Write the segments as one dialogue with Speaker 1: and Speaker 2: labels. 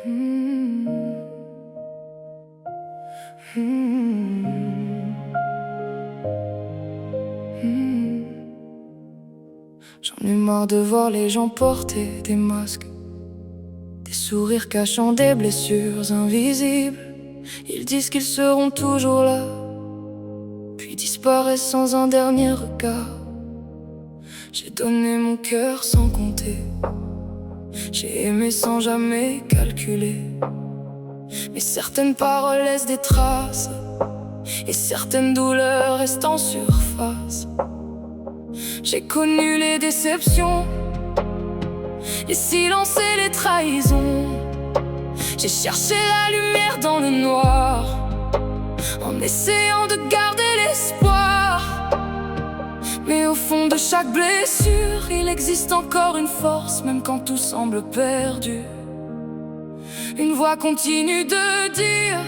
Speaker 1: Hmm. Hmm. Hmm. J'en ai marre de voir les gens porter des masques, des sourires cachant des blessures invisibles. Ils disent qu'ils seront toujours là, puis disparaissent sans un dernier regard. J'ai donné mon cœur sans compter, j'ai aimé sans jamais calculer. Mais certaines paroles laissent des traces, et certaines douleurs restent en surface. J'ai connu les déceptions, les silences et les trahisons. J'ai cherché la lumière dans le noir, en essayant de garder l'espoir. Mais au fond de chaque blessure, il existe encore une force, même quand tout semble perdu. Une voix continue de dire: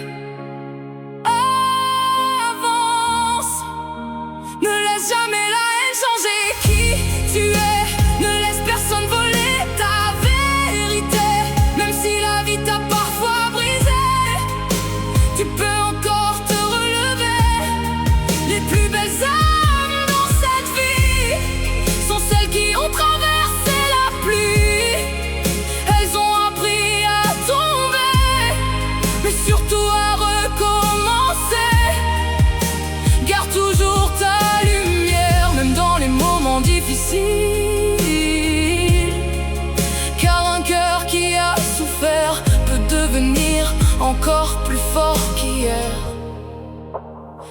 Speaker 1: avance, ne laisse jamais la haine changer qui tu es. Ne laisse personne voler ta vérité, même si la vie t'a parfois brisé. Tu peux encore te relever. Les plus belles âmes dans cette vie sont celles qui ont traversé la pluie. Elles ont appris à tomber, mais surtout à recommencer. Garde toujours ta lumière, même dans les moments difficiles, car un cœur qui a souffert peut devenir encore plus fort qu'hier.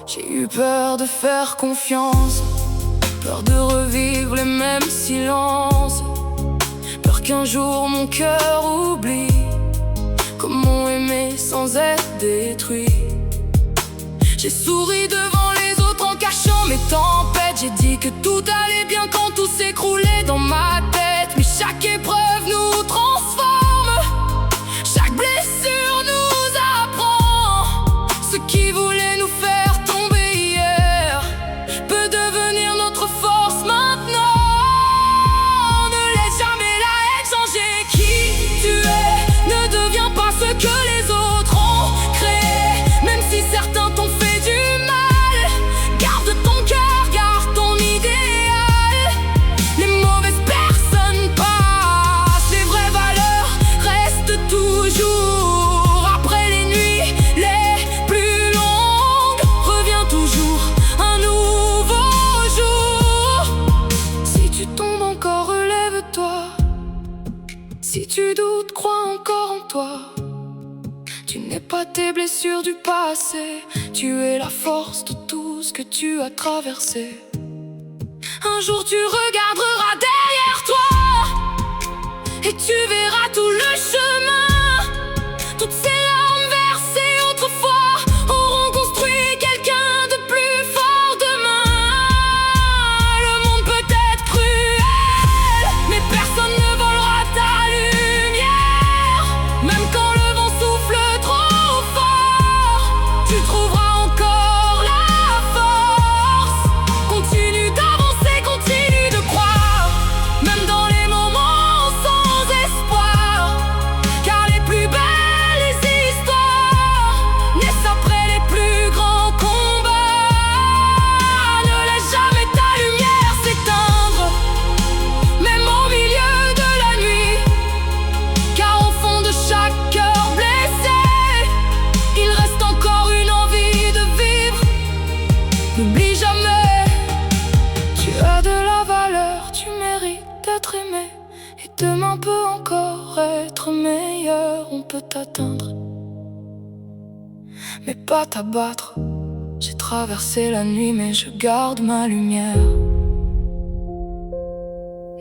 Speaker 1: J'ai eu peur de faire confiance, peur de revivre les mêmes silences, peur qu'un jour mon cœur oublie comment aimer sans être détruit. J'ai souri devant les autres en cachant mes tempêtes. J'ai dit que tout allait bien quand tout s'écroulait dans ma tête. Mais chaque épreuve nous transforme, chaque blessure nous apprend. Ce qui voulait nous faire tomber hier peut devenir notre force maintenant. Ne laisse jamais la haine changer qui tu es. Ne deviens pas ce que les autres ont créé, même si certains t'ont fait du mal. Garde ton cœur, garde ton idéal. Les mauvaises personnes passent, les vraies valeurs restent toujours. Après les nuits les plus longues, revient toujours un nouveau jour. Si tu tombes encore, relève-toi. Si tu doutes, crois encore en toi. Tu n'es pas tes blessures du passé, tu es la force de tout ce que tu as traversé. Un jour tu regarderas derrière toi et tu verras tout le chemin. Toutes ces larmes versées autrefois auront construit quelqu'un de plus fort demain. Le monde peut être cruel, mais personne ne volera ta lumière. Même quand le vent souffle trop fort, tu trouveras encore la force. Continue d'avancer, continue de croire, même dans les moments sans espoir. Car les plus belles histoires naissent après les plus grands combats. Ne laisse jamais ta lumière s'éteindre, même au milieu de la nuit. Car au fond de chaque cœur blessé, il reste encore une envie de vivre. N'oublie jamais, tu as de la valeur, tu mérites d'être aimé. Et demain peut encore être meilleur. On peut t'atteindre, mais pas t'abattre. J'ai traversé la nuit, mais je garde ma lumière.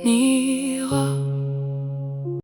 Speaker 1: N'ira